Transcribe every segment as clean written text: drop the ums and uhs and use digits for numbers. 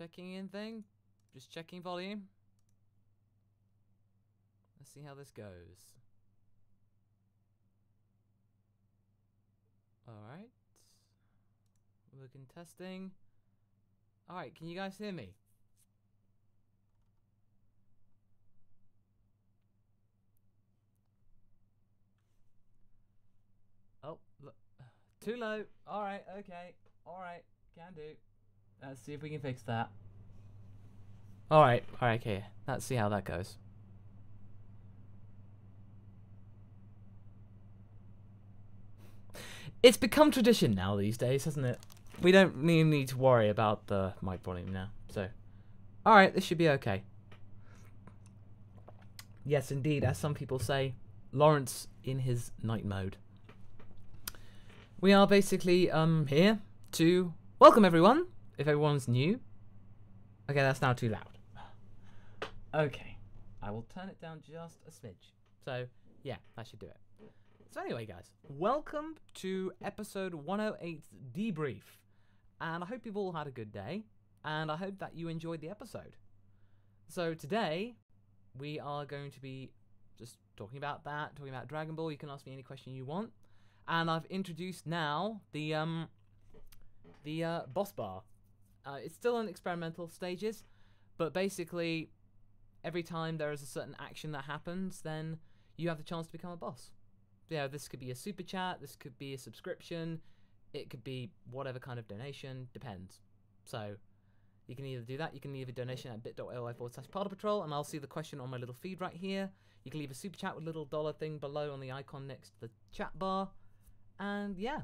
checking in thing. Just checking volume. Let's see how this goes. Alright. Looking, testing. Alright, can you guys hear me? Oh, look. Too low. Alright, okay. Alright, can do. Let's see if we can fix that. Alright, okay. Let's see how that goes. It's become tradition now these days, hasn't it? We don't need to worry about the mic volume now. So, alright, this should be okay. Yes, indeed, as some people say, Lawrence in his night mode. We are basically here to welcome everyone, if everyone's new. Okay, that's now too loud. Okay, I will turn it down just a smidge. So, yeah, that should do it. So anyway, guys, welcome to episode 108's debrief. And I hope you've all had a good day, and I hope that you enjoyed the episode. So today, we are going to be just talking about that, talking about Dragon Ball. You can ask me any question you want. And I've introduced now the boss bar. It's still in experimental stages, but basically, every time there is a certain action that happens, then you have the chance to become a boss. Yeah, this could be a super chat, this could be a subscription, it could be whatever kind of donation, depends. So, you can either do that, you can leave a donation at bit.ly/partypatrol, and I'll see the question on my little feed right here. You can leave a super chat with a little dollar thing below on the icon next to the chat bar. And yeah,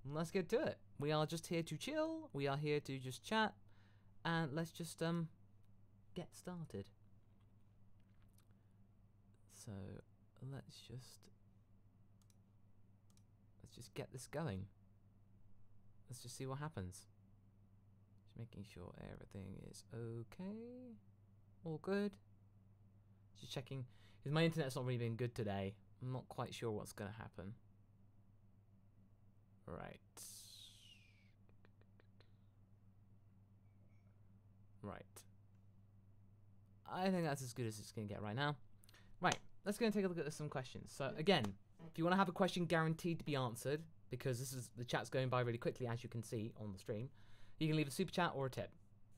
let's get to it. We are just here to chill, we are here to just chat, and let's just get started. So, let's just get this going. Let's just see what happens. Just making sure everything is okay. All good. Just checking. Because my internet's not really been good today. I'm not quite sure what's going to happen. Right. Right. I think that's as good as it's going to get right now. Right. Let's go and take a look at some questions. So, again, if you want to have a question guaranteed to be answered, because the chat's going by really quickly, as you can see on the stream, you can leave a super chat or a tip,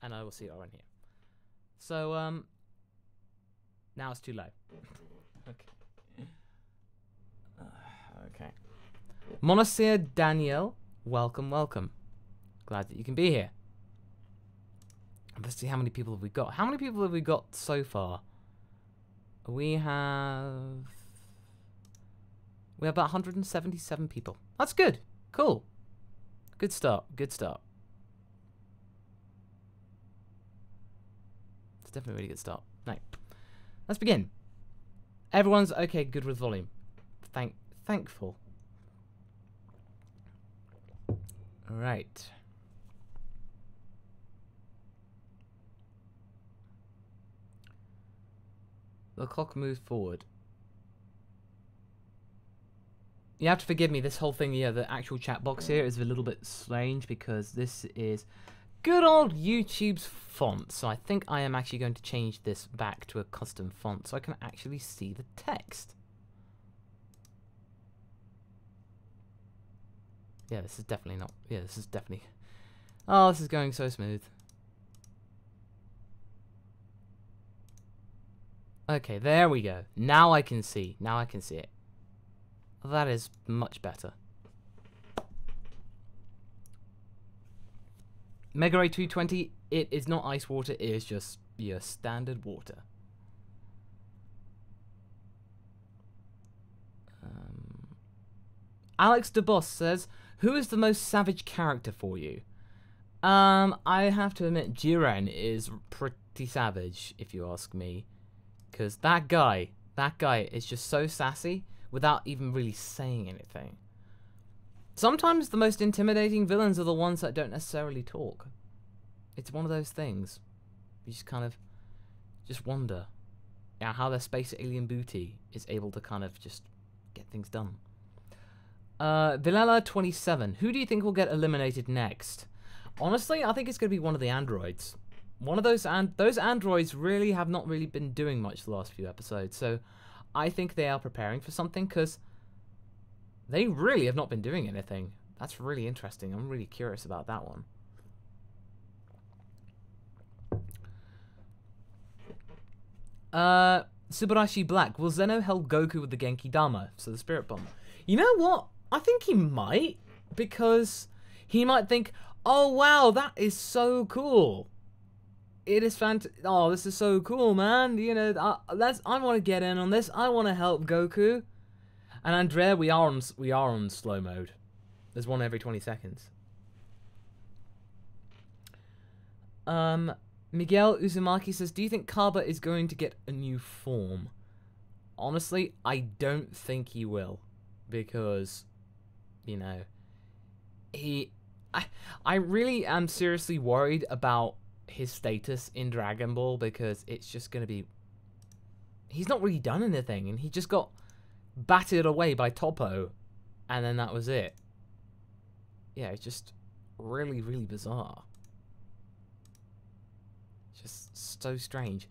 and I will see it around here. So, now it's too low. Okay. Okay. Monasteer Daniel, welcome, welcome. Glad that you can be here. Let's see how many people have we got. How many people have we got so far? We have about 177 people. That's good. Cool. Good start. Good start. It's definitely a really good start. Right. Let's begin. Everyone's okay, good with volume. Thankful. Right. The clock moves forward. You have to forgive me, this whole thing, yeah, the actual chat box here is a little bit strange because this is good old YouTube's font. So I think I am actually going to change this back to a custom font so I can actually see the text. Yeah, this is definitely not, yeah, this is definitely, oh, this is going so smooth. Okay, there we go. Now I can see. Now I can see it. That is much better. Mega Ray 220, it is not ice water, it is just your standard water. Alex DeBoss says, who is the most savage character for you? I have to admit, Jiren is pretty savage, if you ask me. Because that guy is just so sassy without even really saying anything. Sometimes the most intimidating villains are the ones that don't necessarily talk. It's one of those things. You just kind of just wonder how their space alien booty is able to kind of just get things done. Villela27, who do you think will get eliminated next? Honestly, I think it's going to be one of the androids. one of those those androids really have not really been doing much the last few episodes, so I think they are preparing for something, because they really have not been doing anything. That's really interesting. I'm really curious about that one. Subarashi Black. Will Zeno help Goku with the Genki Dama? So the Spirit Bomb. You know what? I think he might, because he might think, oh wow, that is so cool. It is oh, this is so cool, man. You know, I want to get in on this. I want to help Goku. And Andrea, we are on slow mode. There's one every 20 seconds. Miguel Uzumaki says, do you think Kaba is going to get a new form? Honestly, I don't think he will, because, you know, I really am seriously worried about his status in Dragon Ball, because it's just going to be, he's not really done anything, and he just got battered away by Toppo, and then that was it. Yeah, it's just really, really bizarre. Just so strange.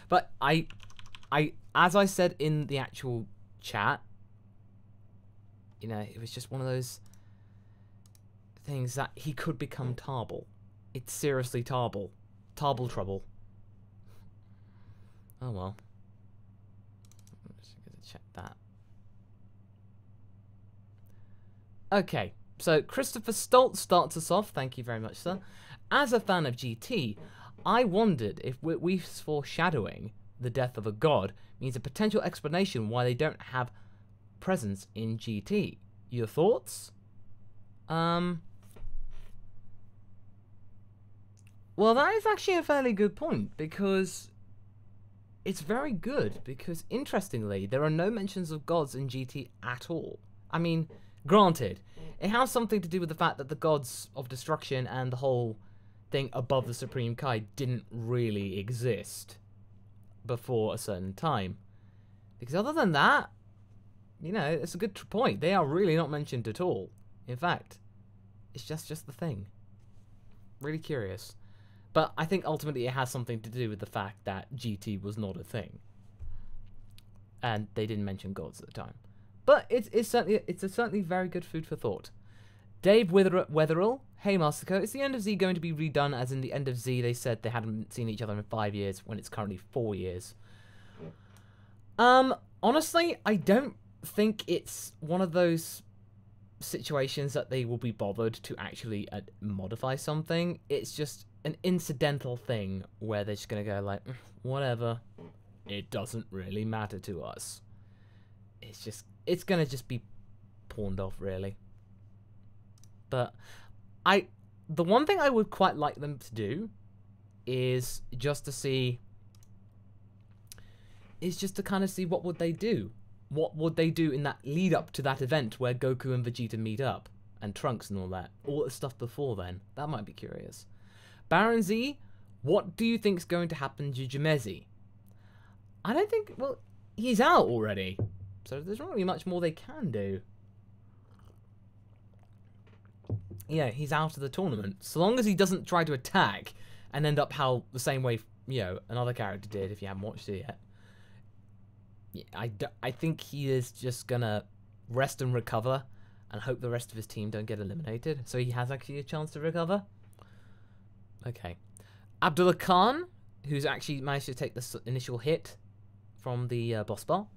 But as I said in the actual chat, you know, it was just one of those things that he could become Tarble. It's seriously Tarble. Tarble trouble. Oh well. I'm just gonna check that. Okay, so Christopher Stoltz starts us off. Thank you very much, sir. As a fan of GT, I wondered if Whiff's foreshadowing the death of a god means a potential explanation why they don't have presence in GT. Your thoughts? Well, that is actually a fairly good point, because it's very good, because interestingly, there are no mentions of gods in GT at all. I mean, granted, it has something to do with the fact that the gods of destruction and the whole thing above the Supreme Kai didn't really exist before a certain time. Because other than that, you know, it's a good point. They are really not mentioned at all. In fact, it's just the thing. Really curious. But I think ultimately it has something to do with the fact that GT was not a thing. And they didn't mention gods at the time. But it's certainly very good food for thought. Dave Wetherill, hey MasakoX, is the end of Z going to be redone as in the end of Z they said they hadn't seen each other in 5 years when it's currently 4 years? Honestly, I don't think it's one of those situations that they will be bothered to actually modify something. It's just an incidental thing where they're just going to go like, whatever, it doesn't really matter to us. It's going to just be pawned off, really. But the one thing I would quite like them to do is just to kind of see what would they do. What would they do in that lead up to that event where Goku and Vegeta meet up, and Trunks and all the stuff before then. That might be curious. Baron Z, what do you think is going to happen to Jimezi? I don't think, well, he's out already, so there's not really much more they can do. Yeah, he's out of the tournament. So long as he doesn't try to attack and end up the same way, you know, another character did, if you haven't watched it yet. Yeah, I think he is just gonna rest and recover and hope the rest of his team don't get eliminated. So he has actually a chance to recover. Okay. Abdullah Khan, who's actually managed to take the initial hit from the boss bar.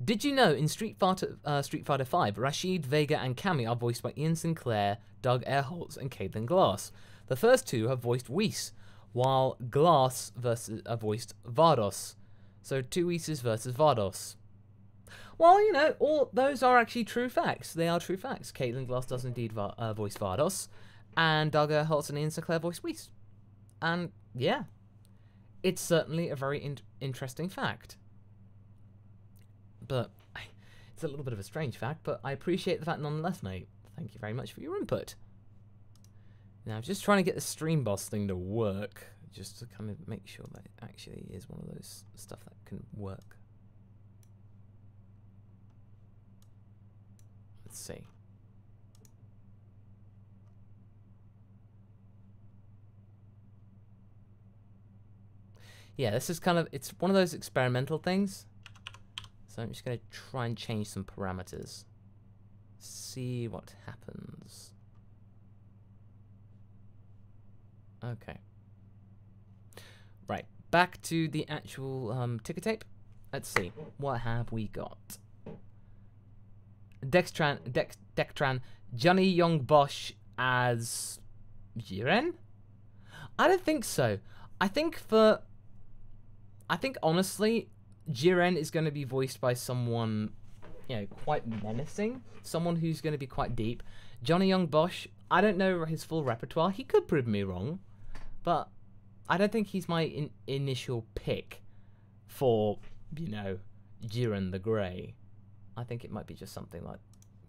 Did you know in Street Fighter V, Rashid, Vega, and Cammy are voiced by Ian Sinclair, Doug Erholtz, and Caitlin Glass? The first two have voiced Whis, while Glass voiced Vardos. So two Whis versus Vardos. Well, you know, all those are actually true facts. They are true facts. Caitlin Glass does indeed voice Vardos, and Doug Erholtz and Ian Sinclair voice Whis. And yeah, it's certainly a very interesting fact. But it's a little bit of a strange fact, but I appreciate the fact nonetheless, mate. Thank you very much for your input. Now, I'm just trying to get the stream boss thing to work, just to kind of make sure that it actually is one of those stuff that can work. Let's see. yeah, this is kind of, it's one of those experimental things. So I'm just going to try and change some parameters. See what happens. Okay. Right, back to the actual ticker tape. Let's see, what have we got? Dectran, Johnny Young Bosch as Jiren? I don't think so. I think honestly, Jiren is going to be voiced by someone, you know, quite menacing. Someone who's going to be quite deep. Johnny Young Bosch, I don't know his full repertoire. He could prove me wrong. But I don't think he's my initial pick for, you know, Jiren the Grey. I think it might be just something like,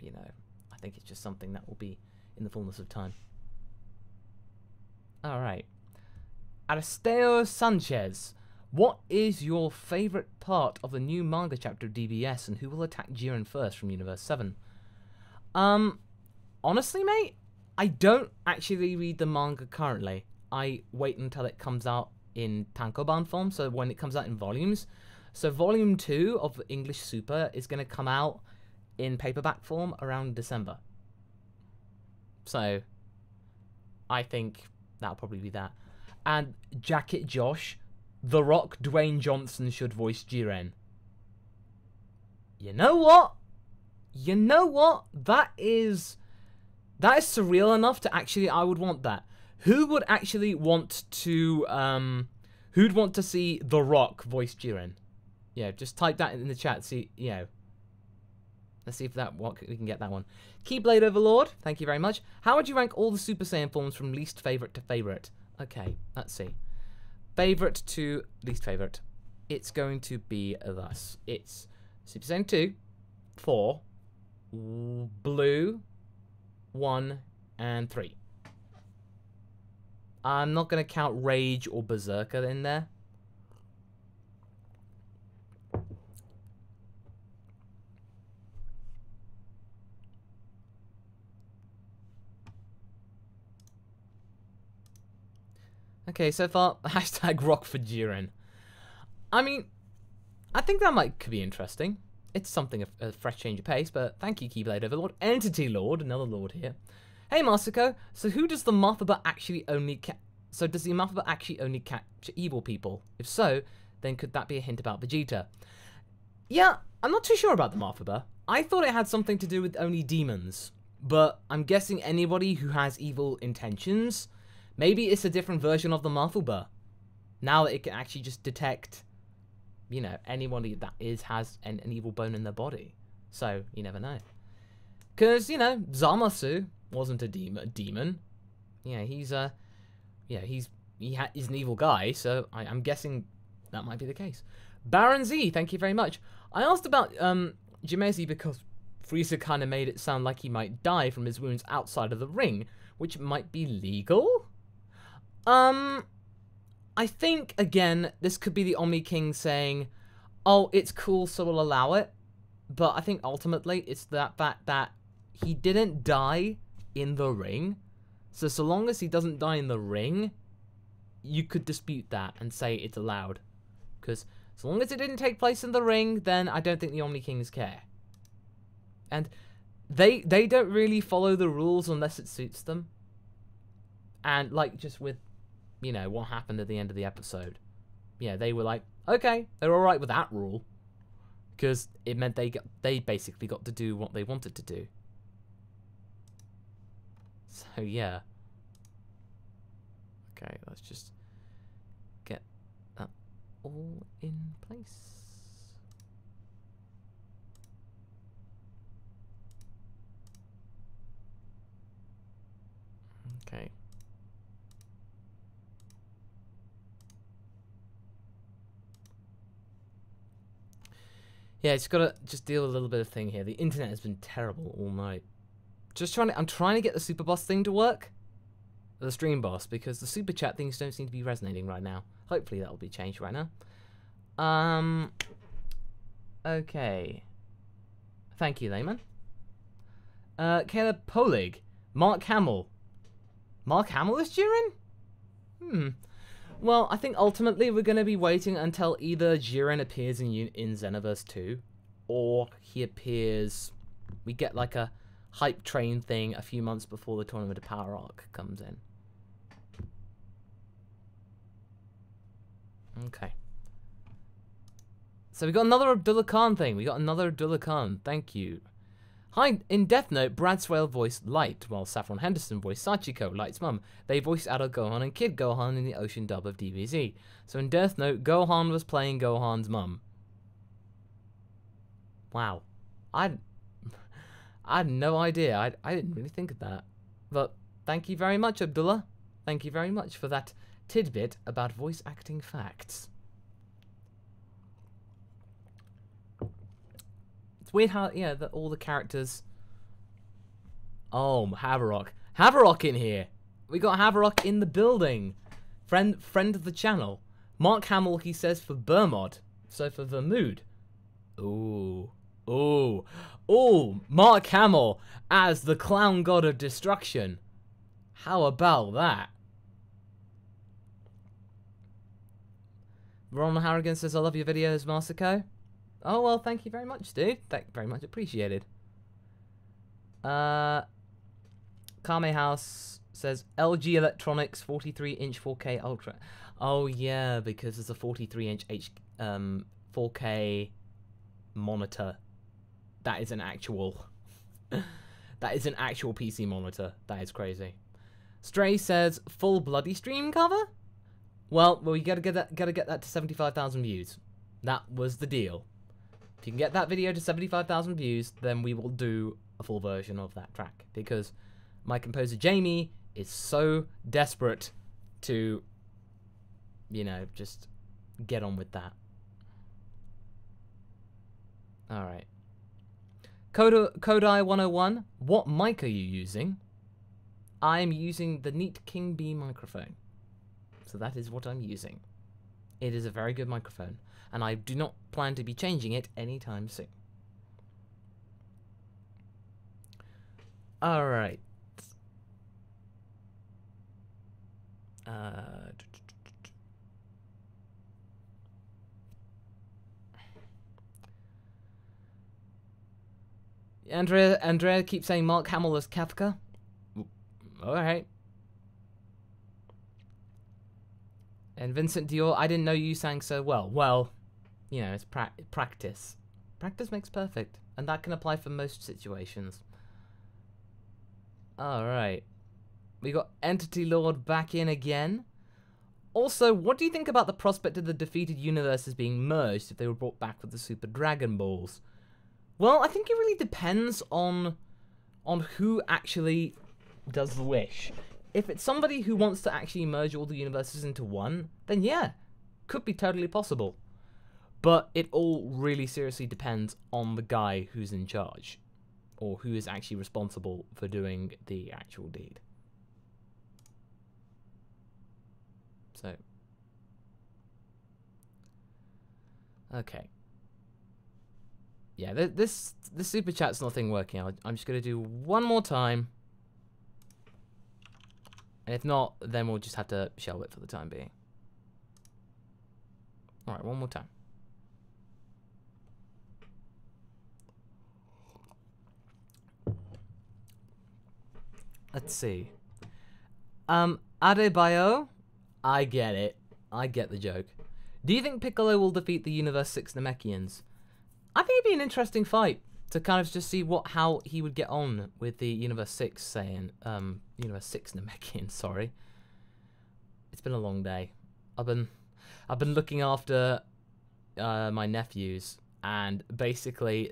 you know, I think it's just something that will be in the fullness of time. Alright. Aristeo Sanchez. What is your favourite part of the new manga chapter of DBS, and who will attack Jiren first from Universe 7? Honestly, mate, I don't actually read the manga currently. I wait until it comes out in tankobon form, so when it comes out in volumes. So volume 2 of English Super is going to come out in paperback form around December. So I think that'll probably be that. And Jacket Josh, The Rock Dwayne Johnson should voice Jiren. You know what? You know what? That is surreal enough to actually, I would want that. Who would actually want to, who'd want to see The Rock voice Jiren? Yeah, just type that in the chat, see, you know. Let's see if we can get that one. Keyblade Overlord, thank you very much. How would you rank all the Super Saiyan forms from least favorite to favorite? Okay, let's see. Favorite to least favorite. It's going to be thus. It's Super Saiyan 2, 4, Blue, 1, and 3. I'm not going to count Rage or Berserker in there. Okay, so far, hashtag rock for Jiren. I mean, I think that could be interesting. It's something, a fresh change of pace, but thank you, Keyblade Overlord. Entity Lord, another Lord here. Hey, Masako, so who does the Marthaber actually only does the Marthaber actually only capture evil people? If so, then could that be a hint about Vegeta? Yeah, I'm not too sure about the Marthaber. I thought it had something to do with only demons, but I'm guessing anybody who has evil intentions. Maybe it's a different version of the Marthaber. Now that it can actually just detect, you know, anybody that has an evil bone in their body. So, you never know. Because, you know, Zamasu wasn't a demon. Yeah, he's an evil guy, so I'm guessing that might be the case. Baron Z, thank you very much. I asked about Jimezi because Frieza kind of made it sound like he might die from his wounds outside of the ring, which might be legal? I think, again, this could be the Omni King saying, oh, it's cool, so we'll allow it. But I think ultimately it's that fact that he didn't die in the ring. So long as he doesn't die in the ring, you could dispute that and say it's allowed. Because so long as it didn't take place in the ring, then I don't think the Omni Kings care. And they don't really follow the rules unless it suits them. And like just with, you know, what happened at the end of the episode. Yeah, they were like, okay, they're alright with that rule. Because it meant they basically got to do what they wanted to do. So yeah. Okay, let's just get that all in place. Okay. Yeah, it's gotta just deal with a little bit of thing here. The internet has been terrible all night. I'm trying to get the super boss thing to work. The stream boss, because the super chat things don't seem to be resonating right now. Hopefully that'll be changed right now. Okay. Thank you, Layman. Caleb Polig. Mark Hamill. Mark Hamill is Jiren? Well, I think ultimately we're going to be waiting until either Jiren appears in Xenoverse 2, or he appears... We get like a hype train thing a few months before the Tournament of Power arc comes in. Okay. So we got another Abdullah Khan thing. We got another Abdullah Khan. Thank you. Hi, in Death Note, Brad Swale voiced Light, while Saffron Henderson voiced Sachiko, Light's mum. They voiced adult Gohan and Kid Gohan in the Ocean dub of DBZ. So in Death Note, Gohan was playing Gohan's mum. Wow. I had no idea. I didn't really think of that. But thank you very much, Abdullah. Thank you very much for that tidbit about voice acting facts. It's weird how, yeah, that all the characters... Oh, Havarok. Havarok in here. We got Havarok in the building. Friend of the channel. Mark Hamill, he says, for Burmod. So for Vermood. Ooh. Ooh. Ooh. Mark Hamill as the clown god of destruction. How about that? Ron Harrigan says, I love your videos, Masako. Oh, well, thank you very much, dude. Very much appreciated. Kame House says, LG Electronics 43-inch 4K Ultra. Oh, yeah, because there's a 43-inch 4K monitor. That is an actual... that is an actual PC monitor. That is crazy. Stray says, full bloody stream cover? Well, we gotta get that to 75,000 views. That was the deal. If you can get that video to 75,000 views, then we will do a full version of that track. Because my composer Jamie is so desperate to, you know, just get on with that. Alright. Kodai 101, what mic are you using? I'm using the Neat King Bee microphone. So that is what I'm using. It is a very good microphone, and I do not plan to be changing it anytime soon. Alright. Andrea keeps saying Mark Hamill as Kafka. Alright. And Vincent Dior, I didn't know you sang so well. Well, you know, it's practice. Practice makes perfect. And that can apply for most situations. Alright. We got Entity Lord back in again. Also, what do you think about the prospect of the defeated universes being merged if they were brought back with the Super Dragon Balls? Well, I think it really depends on who actually does the wish. If it's somebody who wants to actually merge all the universes into one, then yeah, could be totally possible. But it all really seriously depends on the guy who's in charge, or who is actually responsible for doing the actual deed. So, okay. Yeah, this super chat's nothing working out. I'm just gonna do one more time. And if not, then we'll just have to shelve it for the time being. Alright, one more time. Let's see. Adebayo? I get it. I get the joke. Do you think Piccolo will defeat the Universe 6 Namekians? I think it'd be an interesting fight to kind of just see how he would get on with the Universe 6 Universe 6 Namekians, sorry. It's been a long day. I've been looking after my nephews, and basically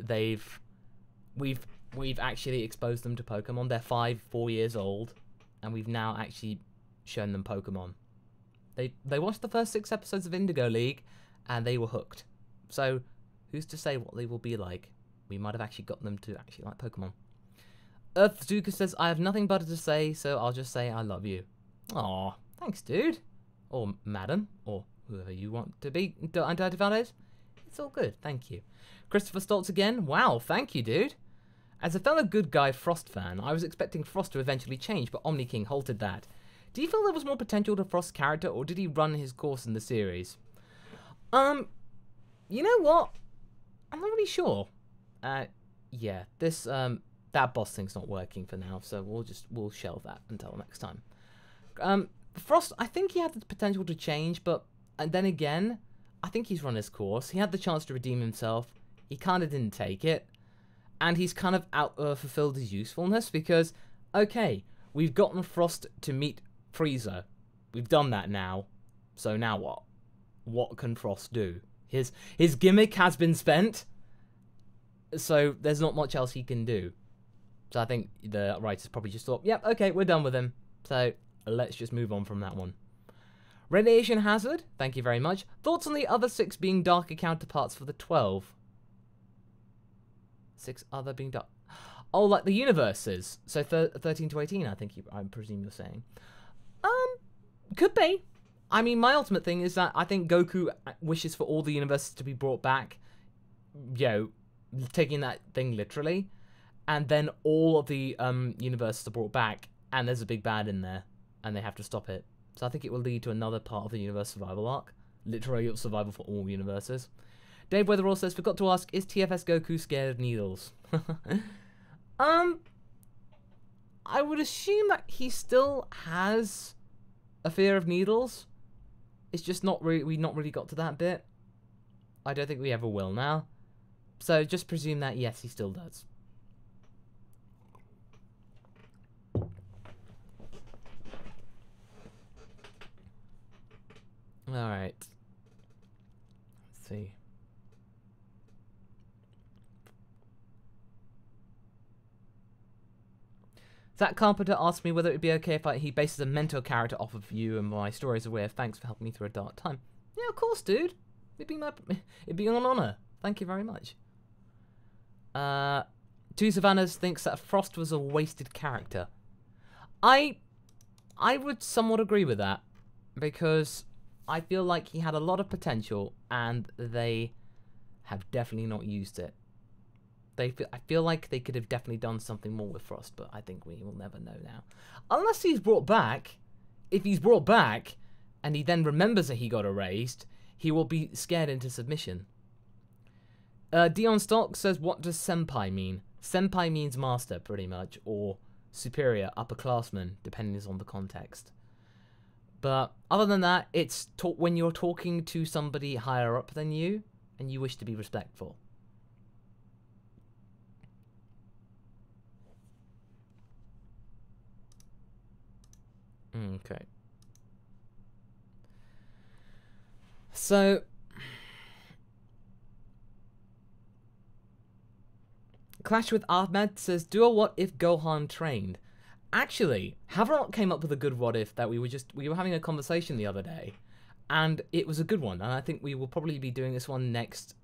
we've actually exposed them to Pokemon. They're 4 years old, and we've now actually shown them Pokemon. They watched the first 6 episodes of Indigo League, and they were hooked. So who's to say what they will be like? We might have actually got them to actually like Pokemon. Earth Zuka says, I have nothing better to say, so I'll just say I love you. Aw, thanks, dude. Or madam, or whoever you want to be, Untitled Values. It's all good, thank you. Christopher Stoltz again. Wow, thank you, dude. As a fellow good guy Frost fan, I was expecting Frost to eventually change, but Omni King halted that. Do you feel there was more potential to Frost's character, or did he run his course in the series? You know what? I'm not really sure. Yeah, this that boss thing's not working for now, so we'll shelve that until next time. Frost, I think he had the potential to change, but and then again, I think he's run his course. He had the chance to redeem himself. He kind of didn't take it, and he's kind of fulfilled his usefulness because, okay, we've gotten Frost to meet Frieza. We've done that now. So now what? What can Frost do? His gimmick has been spent, so there's not much else he can do. So I think the writers probably just thought, yep, okay, we're done with him. So let's just move on from that one. Radiation Hazard, thank you very much. Thoughts on the other 6 being darker counterparts for the 12? 6 other being dark. Oh, like the universes. So 13 to 18, I think I presume you're saying. Could be. I mean, my ultimate thing is that I think Goku wishes for all the universes to be brought back, you know, taking that thing literally, and then all of the universes are brought back, and there's a big bad in there, and they have to stop it. So I think it will lead to another part of the universe survival arc, literally survival for all universes. Dave Weatherall says, forgot to ask, is TFS Goku scared of needles? I would assume that he still has a fear of needles. It's just not really, we've not really got to that bit. I don't think we ever will now. So just presume that, yes, he still does. Alright. Let's see. Zach Carpenter asked me whether it would be okay if he bases a mentor character off of you and my stories of where. Thanks for helping me through a dark time. Yeah, of course, dude. It'd be an honor. Thank you very much. Two Savannahs thinks that Frost was a wasted character. I would somewhat agree with that, because I feel like he had a lot of potential and they have definitely not used it. I feel like they could have definitely done something more with Frost, but I think we will never know now. Unless he's brought back. If he's brought back and he then remembers that he got erased, he will be scared into submission. Dion Stock says, what does senpai mean? Senpai means master, pretty much, or superior, upperclassman, depending on the context. But other than that, it's when you're talking to somebody higher up than you and you wish to be respectful. Okay. So Clash with Ahmed says, do a what if Gohan trained? Actually, Haverock came up with a good what if that we were having a conversation the other day, and it was a good one, and I think we will probably be doing this one next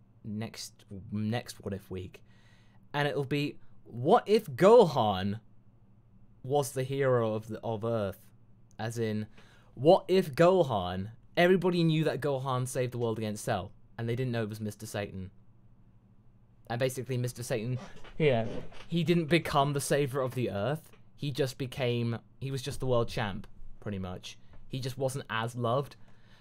what if week. And it'll be, what if Gohan was the hero of Earth? As in, what if Gohan, everybody knew that Gohan saved the world against Cell, and they didn't know it was Mr. Satan. And basically Mr. Satan, he didn't become the savior of the Earth. He was just the world champ, pretty much. He just wasn't as loved.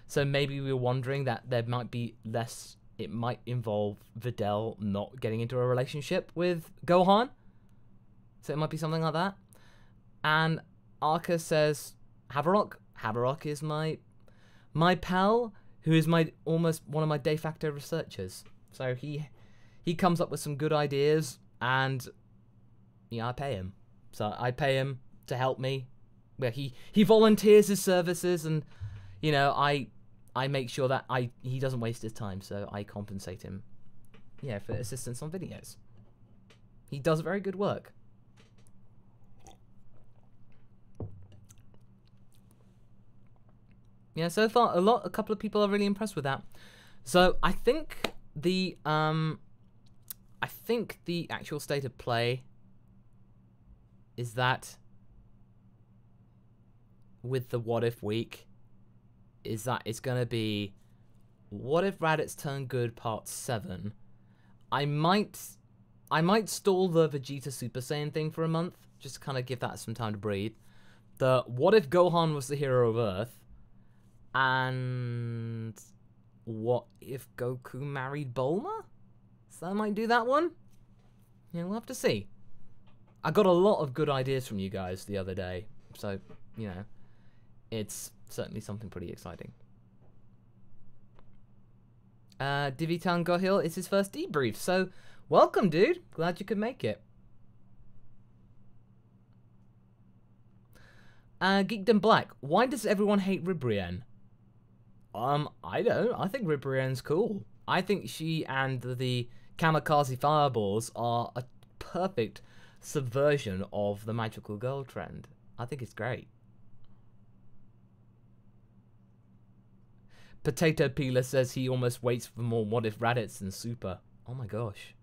So maybe we were wondering that there might be less, it might involve Videl not getting into a relationship with Gohan. So it might be something like that. And Arca says, Haverock is my pal, who is almost one of my de facto researchers. So he comes up with some good ideas, and yeah, I pay him. So I pay him to help me. Well, he volunteers his services, and you know, I make sure that he doesn't waste his time, so I compensate him. Yeah, for assistance on videos. He does very good work. Yeah, so far a couple of people are really impressed with that. So I think the actual state of play is that with the what if week is that it's gonna be what if Raditz turned good part 7. I might stall the Vegeta Super Saiyan thing for a month, just to kind of give that some time to breathe. The what if Gohan was the hero of Earth? And what if Goku married Bulma? So I might do that one. Yeah, we'll have to see. I got a lot of good ideas from you guys the other day. So, you know, it's certainly something pretty exciting. Divitan Gohil is his first debrief. So, welcome, dude. Glad you could make it. Geekdom Black. Why does everyone hate Ribrianne? I don't. I think Ribrianne's cool. I think she and the kamikaze fireballs are a perfect subversion of the magical girl trend. I think it's great. Potato Peeler says he almost waits for more What If Raditz than Super. Oh my gosh.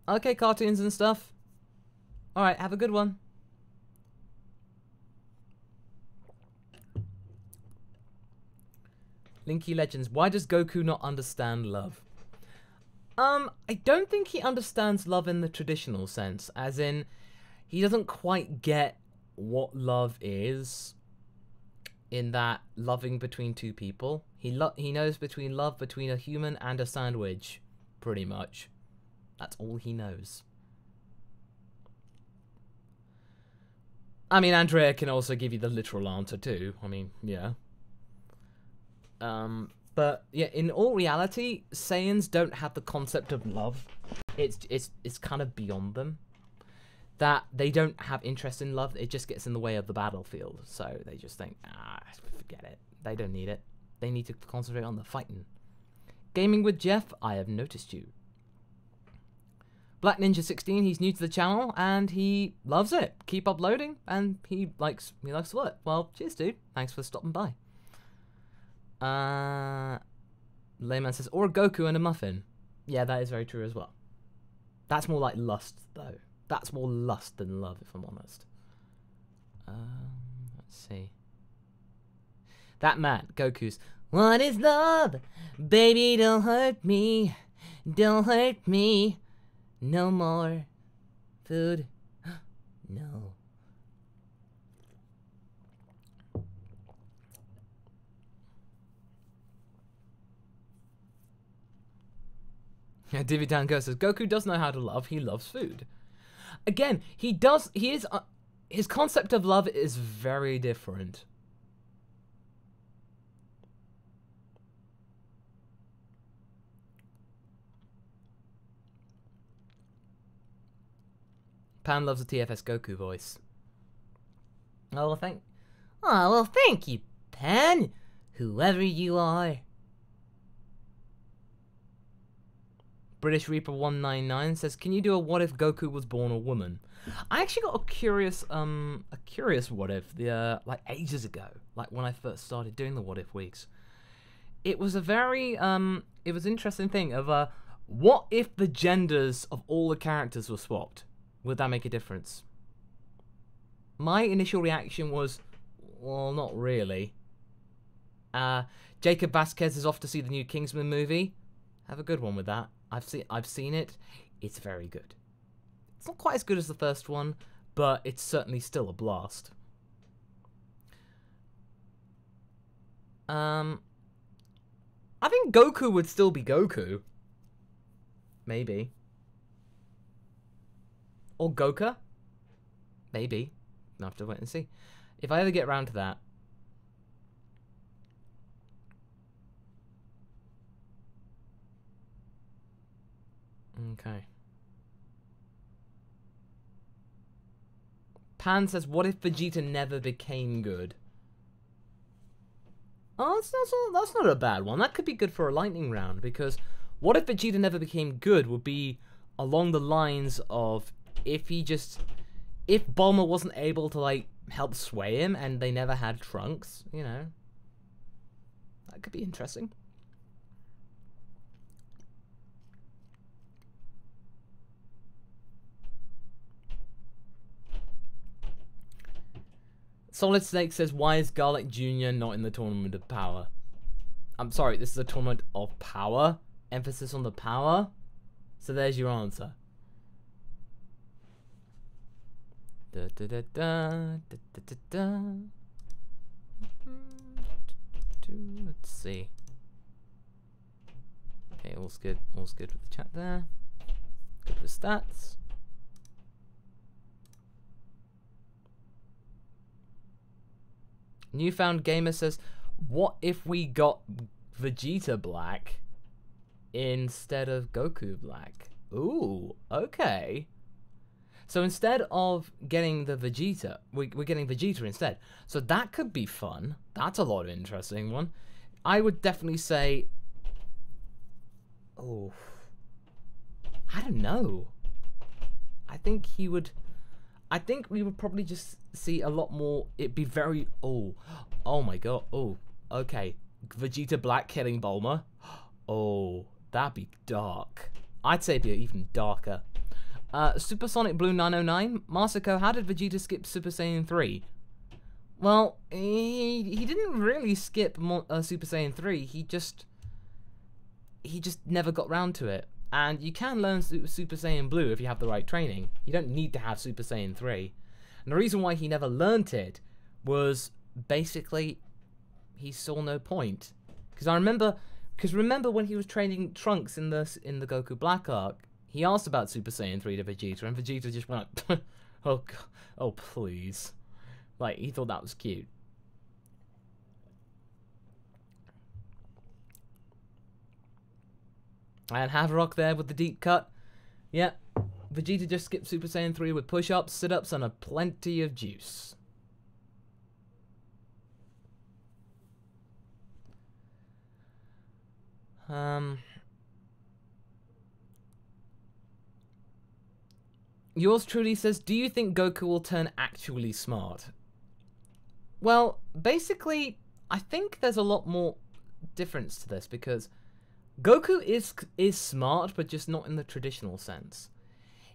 Okay, cartoons and stuff. Alright, have a good one. Linky Legends, why does Goku not understand love? I don't think he understands love in the traditional sense, as in, he doesn't quite get what love is, in that loving between two people. He knows between love between a human and a sandwich, pretty much. That's all he knows. I mean, Andrea can also give you the literal answer too. I mean, yeah. But yeah, in all reality, Saiyans don't have the concept of love. It's kind of beyond them. That they don't have interest in love. It just gets in the way of the battlefield. So they just think, forget it. They don't need it. They need to concentrate on the fighting. Gaming with Jeff, I have noticed you. Black Ninja 16, he's new to the channel and he loves it. Keep uploading and he likes the work. Well, cheers, dude. Thanks for stopping by. Layman says, or a Goku and a muffin. Yeah, that is very true as well. That's more like lust, though. That's more lust than love, if I'm honest. Let's see. That man, Goku's, what is love? Baby, don't hurt me. Don't hurt me. No more food. No. Dividan Go says, Goku does know how to love. He loves food. Again, he does. He is. His concept of love is very different. Pan loves the TFS Goku voice. Oh, well, thank you, Pan. Whoever you are. British Reaper 199 says, "Can you do a what if Goku was born a woman?" I actually got a curious what if like ages ago, like when I first started doing the what if weeks. It was a very it was an interesting thing of what if the genders of all the characters were swapped? Would that make a difference? My initial reaction was, well, not really. Jacob Vasquez is off to see the new Kingsman movie. Have a good one with that. I've seen it. It's very good. It's not quite as good as the first one, but it's certainly still a blast. I think Goku would still be Goku. Maybe. Or Goku? Maybe. I'll have to wait and see. If I ever get around to that. Okay. Pan says, what if Vegeta never became good? Oh, that's not a bad one. That could be good for a lightning round, because what if Vegeta never became good would be along the lines of if Bulma wasn't able to, like, help sway him and they never had Trunks, you know. That could be interesting. Solid Snake says, why is Garlic Jr. not in the Tournament of Power? I'm sorry, this is a Tournament of Power? Emphasis on the power. So there's your answer. Da, da, da, da, da, da, da, da. Let's see. Okay, all's good. All's good with the chat there. Good with stats. Newfound Gamer says, what if we got Vegeta Black instead of Goku Black? Ooh, okay. So instead of getting the Vegeta, we're getting Vegeta instead. So that could be fun. That's a lot of interesting one. I would definitely say... Oh... I don't know. I think he would... I think we would probably just see a lot more... It'd be very... Oh my god. Oh, okay. Vegeta Black killing Bulma. Oh, that'd be dark. I'd say it'd be even darker. Supersonic Blue 909. Masako, how did Vegeta skip Super Saiyan 3? Well, he didn't really skip Super Saiyan 3. He just never got round to it. And you can learn Super Saiyan Blue if you have the right training. You don't need to have Super Saiyan 3. And the reason why he never learnt it was basically he saw no point. Because remember when he was training Trunks in the Goku Black arc, he asked about Super Saiyan 3 to Vegeta, and Vegeta just went, oh please. Like, he thought that was cute. And Haverock there with the deep cut. Yep, Vegeta just skipped Super Saiyan 3 with push-ups, sit-ups, and a plenty of juice. Yours truly says, do you think Goku will turn actually smart? Well, basically, I think there's a lot more difference to this, because Goku is smart, but just not in the traditional sense.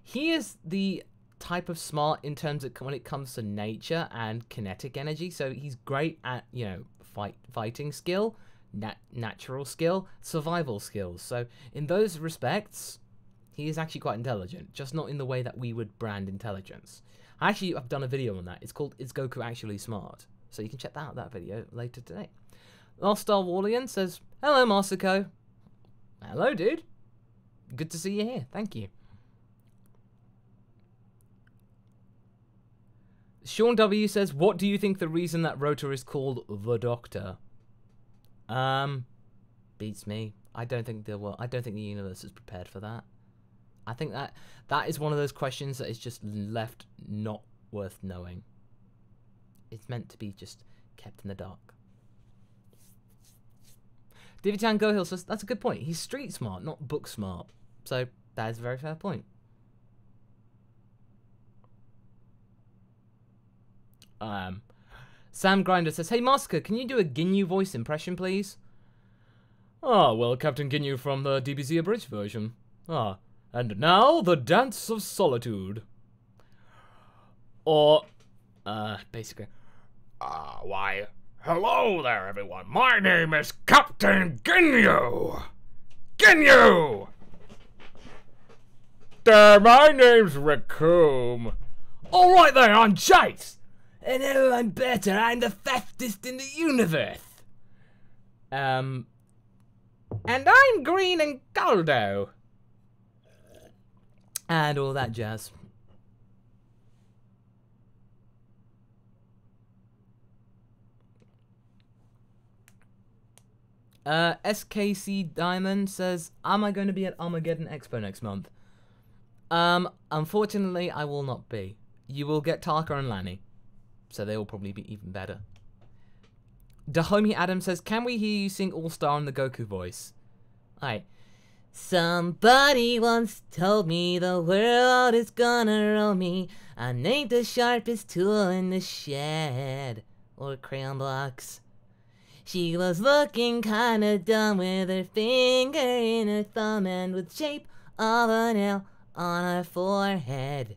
He is the type of smart in terms of when it comes to nature and kinetic energy, so he's great at, you know, fighting skill, natural skill, survival skills. So in those respects, he is actually quite intelligent, just not in the way that we would brand intelligence. Actually, I've done a video on that. It's called Is Goku Actually Smart? So you can check that video later today. Lost Star Warlian says, hello, Masako. Hello, dude. Good to see you here. Thank you. Sean W says, what do you think the reason that Rota is called the Doctor? Beats me. I don't think the universe is prepared for that. I think that is one of those questions that is just left not worth knowing. It's meant to be just kept in the dark. Divitan Gohill says, that's a good point. He's street smart, not book smart. So, that is a very fair point. Sam Grinder says, hey Masako, can you do a Ginyu voice impression, please? Ah, well, Captain Ginyu from the DBZ abridged version. Ah, and now, the Dance of Solitude. Or, basically, why... Hello there, everyone. My name is Captain Ginyu. Ginyu! My name's Raccoon. Alright then, I'm Chase. And oh, I'm better. I'm the fastest in the universe. And I'm Green and Goldo. And all that jazz. SKC Diamond says, am I going to be at Armageddon Expo next month? Unfortunately, I will not be. You will get Taka and Lani. So they will probably be even better. Dahomey Adam says, can we hear you sing All-Star in the Goku voice? Alright. Somebody once told me the world is gonna roll me. I ain't the sharpest tool in the shed. Or crayon blocks. She was looking kinda dumb with her finger in her thumb and with shape of a nail on her forehead.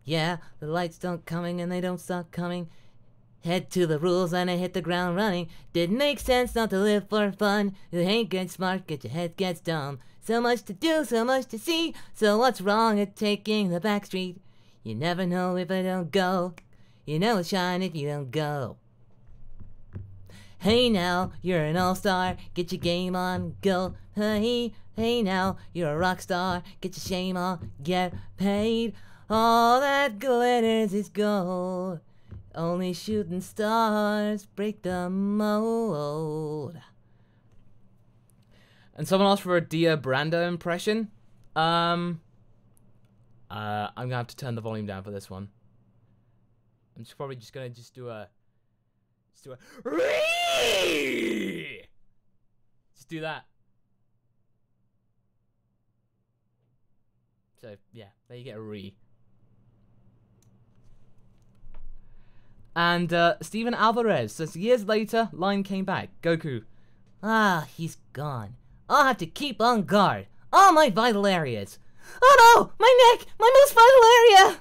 Yeah, the lights don't coming and they don't stop coming. Head to the rules and I hit the ground running. Didn't make sense not to live for fun. You ain't get smart, get your head gets dumb. So much to do, so much to see. So what's wrong at taking the back street? You never know if I don't go. You know it's shine if you don't go. Hey now, you're an all-star, get your game on, go. Hey now, you're a rock star, get your shame on, get paid. All that glitters is gold. Only shooting stars break the mold. And someone asked for a Dia Brando impression. I'm gonna have to turn the volume down for this one. I'm probably just gonna do a just do that. So yeah, there you get a re. And Steven Alvarez says, years later, line came back. Goku. Ah, he's gone. I'll have to keep on guard. All my vital areas. Oh no! My neck! My most vital area!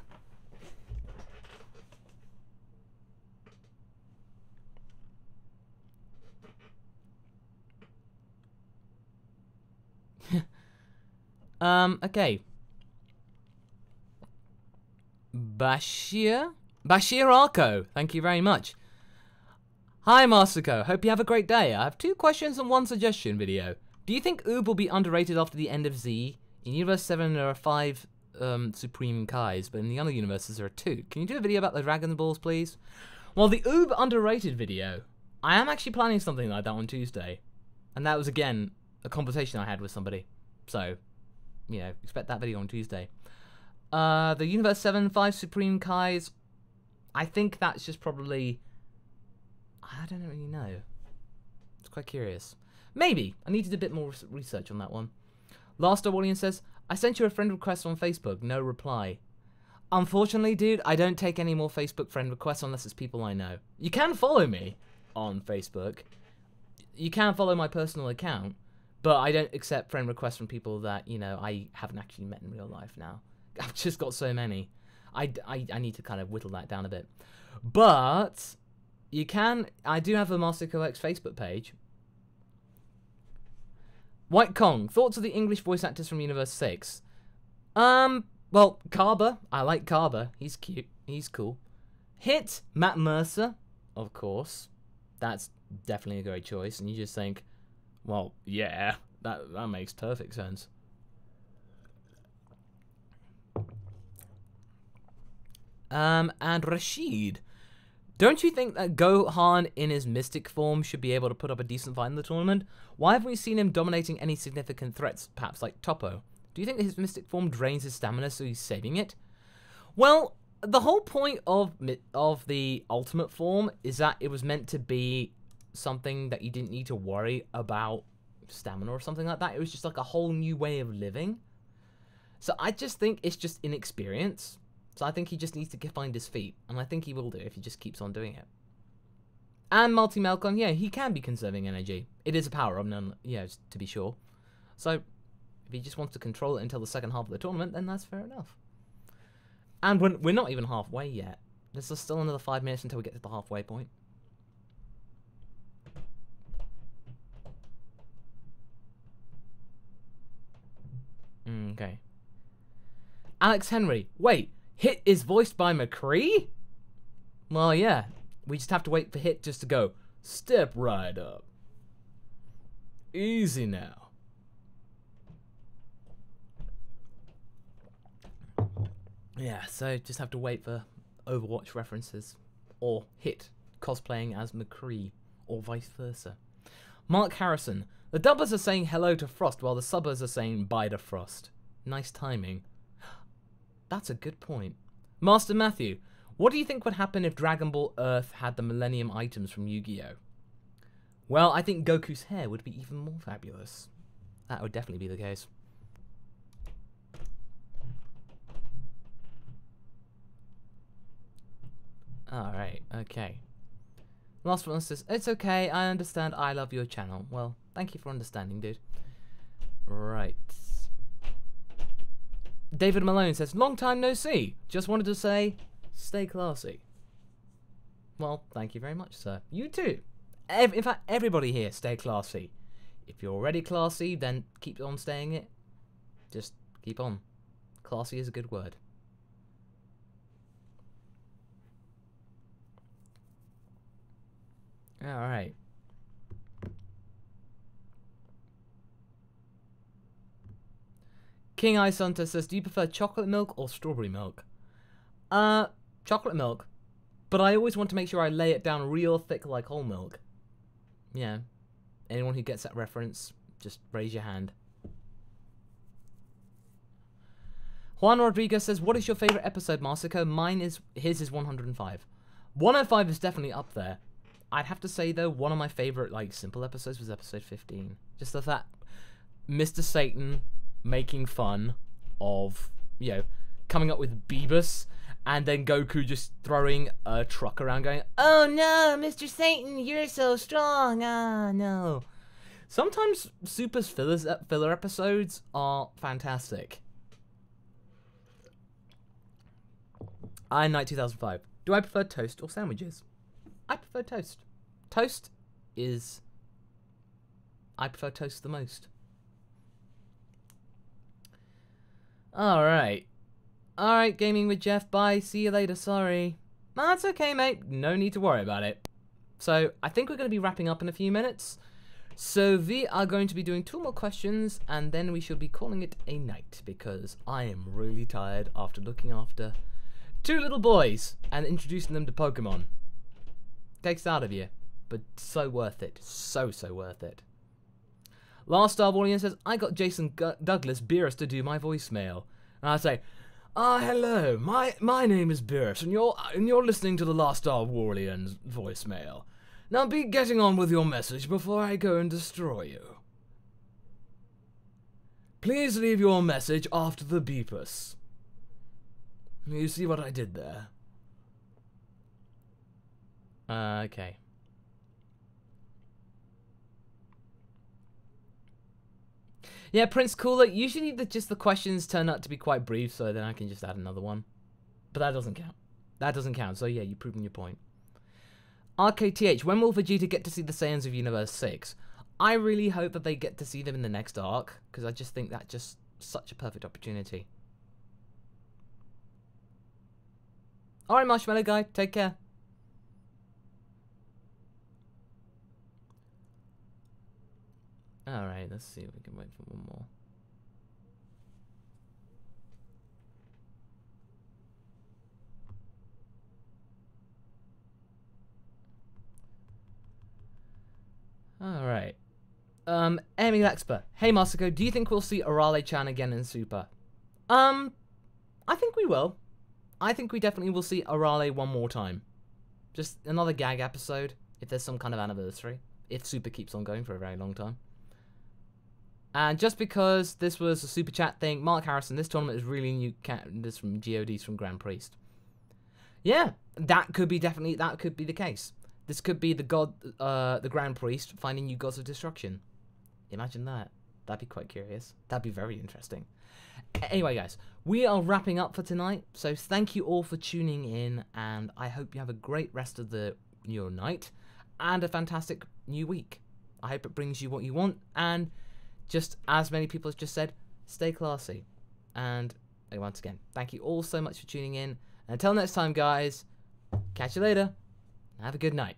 Okay. Bashir Arco, thank you very much. Hi Masako, hope you have a great day. I have 2 questions and 1 suggestion video. Do you think Oob will be underrated after the end of Z? In Universe 7 there are 5 Supreme Kais, but in the other universes there are 2. Can you do a video about the Dragon Balls, please? Well, the Oob underrated video, I am actually planning something like that on Tuesday. And that was, again, a conversation I had with somebody. So, you know, expect that video on Tuesday. The Universe 7, 5 Supreme Kais, I think that's just probably... I don't really know. It's quite curious. Maybe. I needed a bit more research on that one. Last William says, I sent you a friend request on Facebook. No reply. Unfortunately, dude, I don't take any more Facebook friend requests unless it's people I know. You can follow me on Facebook. You can follow my personal account. But I don't accept friend requests from people that, you know, I haven't actually met in real life now. I've just got so many. I need to kind of whittle that down a bit. But you can... I do have a MasakoX Facebook page. White Kong, thoughts of the English voice actors from Universe 6? Well, Kaba. I like Kaba. He's cute. He's cool. Hit, Matt Mercer, of course. That's definitely a great choice. And you just think, well, yeah, that makes perfect sense. And Rashid. Don't you think that Gohan in his mystic form should be able to put up a decent fight in the tournament? Why haven't we seen him dominating any significant threats, perhaps like Toppo? Do you think that his mystic form drains his stamina so he's saving it? Well, the whole point of the ultimate form is that it was meant to be something that you didn't need to worry about stamina or something like that. It was just like a whole new way of living. So I just think it's just inexperience. So I think he just needs to find his feet, and I think he will do if he just keeps on doing it. And Multi-Melkon, yeah, he can be conserving energy. It is a power-up, yeah, to be sure. So if he just wants to control it until the second half of the tournament, then that's fair enough. And we're not even halfway yet. There's still another 5 minutes until we get to the halfway point. Okay. Alex Henry, wait. Hit is voiced by McCree? Well, yeah. We just have to wait for Hit just to go, step right up. Easy now. Yeah, so just have to wait for Overwatch references. Or Hit cosplaying as McCree. Or vice versa. Mark Harrison. The dubbers are saying hello to Frost while the subbers are saying bye to Frost. Nice timing. That's a good point. Master Matthew, what do you think would happen if Dragon Ball Earth had the Millennium items from Yu-Gi-Oh? Well, I think Goku's hair would be even more fabulous. That would definitely be the case. Alright, okay. Last one says, it's okay, I understand, I love your channel. Well, thank you for understanding, dude. Right. David Malone says, long time no see. Just wanted to say, stay classy. Well, thank you very much, sir. You too. In fact, everybody here, stay classy. If you're already classy, then keep on staying it. Just keep on. Classy is a good word. Alright. King Ice Hunter says, do you prefer chocolate milk or strawberry milk? Chocolate milk. But I always want to make sure I lay it down real thick like whole milk. Yeah. Anyone who gets that reference, just raise your hand. Juan Rodriguez says, what is your favorite episode, Masako? His is 105. 105 is definitely up there. I'd have to say, though, one of my favorite, like, simple episodes was episode 15. Just the fact Mr. Satan making fun of, you know, coming up with Beavis, and then Goku just throwing a truck around going, Oh no, Mr. Satan, you're so strong. Ah, no. Sometimes Super's filler episodes are fantastic. Iron Knight 2005. Do I prefer toast or sandwiches? I prefer toast. Toast is... I prefer toast the most. Alright. Alright, Gaming with Jeff. Bye. See you later. Sorry. That's okay, mate. No need to worry about it. So, I think we're going to be wrapping up in a few minutes. So, we are going to be doing 2 more questions, and then we should be calling it a night, because I am really tired after looking after 2 little boys and introducing them to Pokemon. Takes it out of you, but so worth it. So worth it. Last Star Warrior says, I got Jason Douglas Beerus to do my voicemail. And I say, hello, my name is Beerus, and you're listening to the Last Star Warrior's voicemail. Now be getting on with your message before I go and destroy you. Please leave your message after the beepus. You see what I did there? Okay. Yeah, Prince Cooler, usually just the questions turn out to be quite brief, so then I can just add another one. But that doesn't count. That doesn't count, so yeah, you've proven your point. RKTH, when will Vegeta get to see the Saiyans of Universe 6? I really hope that they get to see them in the next arc, because I just think that's just such a perfect opportunity. Alright, Marshmallow Guy, take care. Alright, let's see if we can wait for one more. Alright. Amy Lexper. Hey Masako, do you think we'll see Arale-chan again in Super? I think we will. I think we definitely will see Arale one more time. Just another gag episode, if there's some kind of anniversary. If Super keeps on going for a very long time. And just because this was a Super Chat thing, Mark Harrison, this tournament is really new. This from GOD's from Grand Priest. Yeah, that could be the case. This could be the Grand Priest finding new gods of destruction. Imagine that. That'd be quite curious. That'd be very interesting. Anyway, guys, we are wrapping up for tonight. So thank you all for tuning in, and I hope you have a great rest of your night and a fantastic new week. I hope it brings you what you want, and just as many people have just said, stay classy. And once again, thank you all so much for tuning in. And until next time, guys, catch you later. Have a good night.